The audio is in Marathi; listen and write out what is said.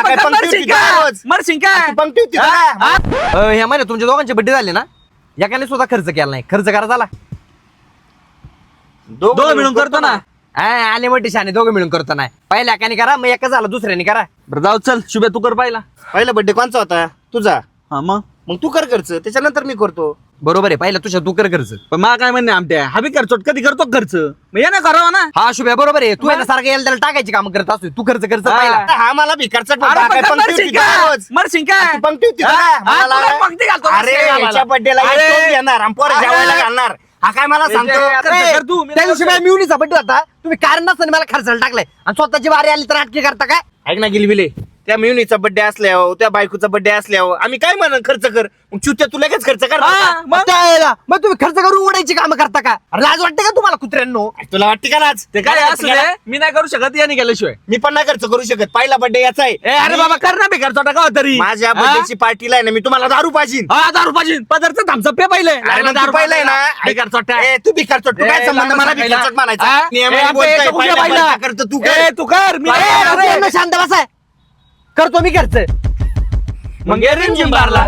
काय पंक्ती होती का रोज? मरशिंग काय पंक्ती होती का? ह्या महिन्यात तुमच्या दोघांचे बड्डे झाले ना, एकाने सुद्धा खर्च केला नाही. खर्च करा झाला. दोघं मिळून करतो ना. आले मोठे शाने दोघं मिळून करतो नाही. पहिल्या एकाने करा, मग एका झाला दुसऱ्याने करा. बरं जाऊ चल शुभे तू कर पाहिला. पहिला बर्थडे कोणचा होता तुझा? हा मग तू कर खर्च, त्याच्यानंतर मी करतो. बरोबर आहे, पहिला तुझ्या तू कर खर्च. पण मला काय म्हणणे आमट्या हवी खर्च कधी करतो खर्च मग या ना करावा ना. हा शुभ्या बरोबर आहे. तू आहे ना सारखं यायला त्याला टाकायची काम करत असतो. तू खर्च करत पहिला. हा मला भिकारचा अरे काय पण पंक्ती होती मरशिंग का काय रोज? मरशिंग काय पंक्ती होती का? हा, मला- तुला पंक्ती घालतो ना अरे शेण आम्हाला. याच्या बर्थडेला अरे. येणार आणि पोरं अरे. जेवायला घालणार. हा काय मला सांगतो? खर्च कर तू. त्या दिवशी माझ्या मिवणीचा बड्डे होता. तुम्ही कारण नसताना मला खर्चाला टाकलाय आणि स्वतःची वारी आली तर नाटके करता काय? ऐक ना गिलबिले, त्या मिवणीचा बर्थडे असल्यावर त्या बायकोचा बर्थडे असल्यावर आम्ही काय म्हणून खर्च कर, मग चुत्या तू लगेच खर्च कर. हा, मग मग तुम्ही खर्च करून उडायची कामं करता का? अरे लाज वाटते का तुम्हाला कुत्र्यांनो? तुला वाटते का लाज? ते काय असू दे मी नाही करू शकत याने केल्याशिवाय. मी पण नाही खर्च करू शकत. पहिला बर्थडे याचा आहे. ए अरे बाबा कर ना बेकार चोटा का तरी माझ्या बर्थडेची पार्टीला आहे ना, मी तुम्हाला दारू पाहिजे. हा दारू पाहिजे पदार्थ थांबचा पे पहिले अरे मग तू पहिला आहे ना बेकार चोटा ए, तू भिकार चोट. तू काय संबंध मला भिकार चोट म्हणायचा? नियमाने बोलतोय, पहिला बर्थडे करतो तू कर. तू कर मी ए, अरे, शांत बसाय. करतो मी खर्च. मग रिमझिम बारला